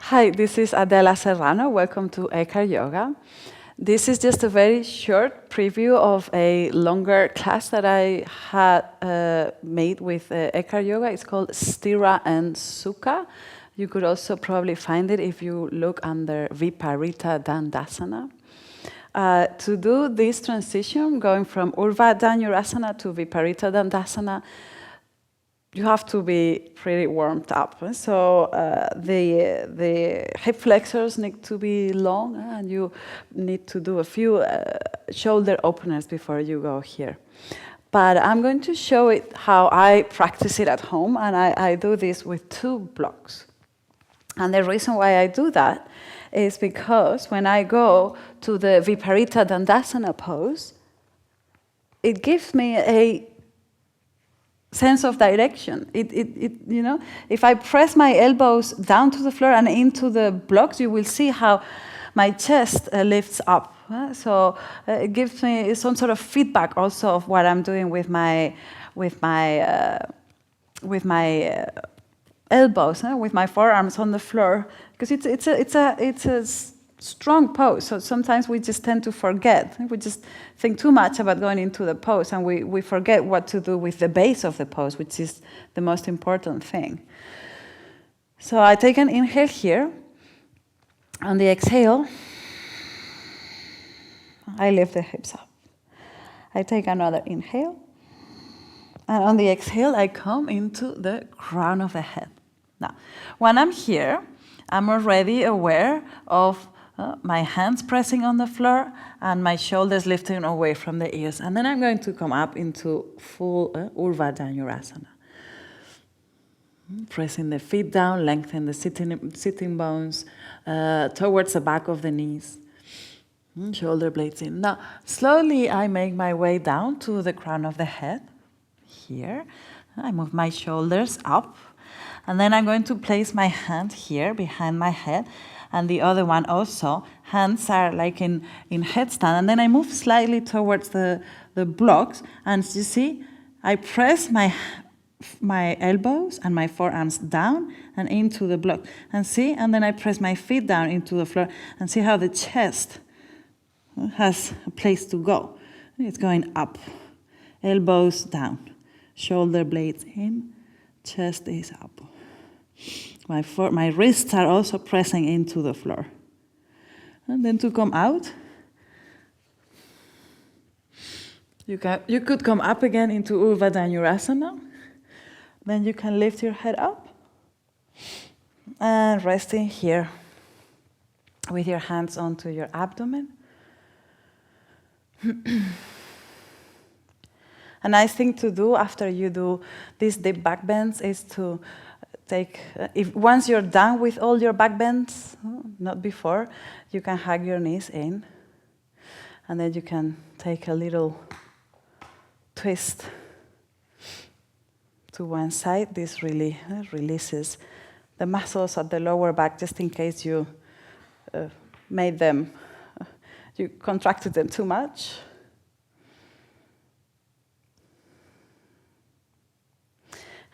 Hi, this is Adela Serrano. Welcome to Eckhart Yoga. This is just a very short preview of a longer class that I had made with Eckhart Yoga. It's called Sthira and Sukha. You could also probably find it if you look under Viparita Dandasana. To do this transition, going from Urva Dhanurasana to Viparita Dandasana, you have to be pretty warmed up. So the hip flexors need to be long, and you need to do a few shoulder openers before you go here. But I'm going to show it how I practice it at home, and I do this with 2 blocks. And the reason why I do that is because when I go to the Viparita Dandasana pose, it gives me a sense of direction. You know, if I press my elbows down to the floor and into the blocks, you will see how my chest lifts up. So it gives me some sort of feedback also of what I'm doing with my elbows, with my forearms on the floor, because it's a strong pose. So sometimes we just tend to forget. We just think too much about going into the pose, and we forget what to do with the base of the pose, which is the most important thing. So I take an inhale here. On the exhale, I lift the hips up. I take another inhale. And on the exhale, I come into the crown of the head. Now, when I'm here, I'm already aware of my hands pressing on the floor and my shoulders lifting away from the ears. And then I'm going to come up into full Urva Dhanurasana. Pressing the feet down, lengthen the sitting bones towards the back of the knees. Shoulder blades in. Now, slowly I make my way down to the crown of the head. Here, I move my shoulders up. And then I'm going to place my hand here behind my head, and the other one also. Hands are like in headstand, and then I move slightly towards the blocks, and you see, I press my elbows and my forearms down and into the block, and see, and then I press my feet down into the floor, and see how the chest has a place to go. It's going up, elbows down, shoulder blades in, chest is up. My wrists are also pressing into the floor. And then to come out, you could come up again into Urva Dhanurasana. Then you can lift your head up and resting here with your hands onto your abdomen. A nice thing to do after you do these deep back bends is to take, once you're done with all your back bends, not before, you can hug your knees in, and then you can take a little twist to one side. This really releases the muscles at the lower back, just in case you you contracted them too much.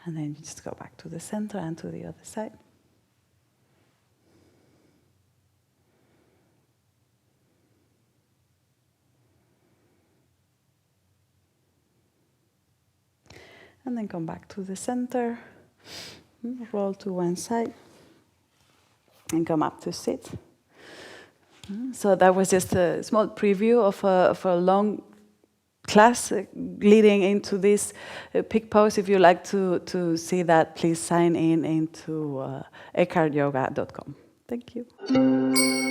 And then you just go back to the center and to the other side. And then come back to the center, roll to one side, and come up to sit. So that was just a small preview of a long class leading into this peak pose. If you like to see that, please sign in into eckhartyoga.com. Thank you.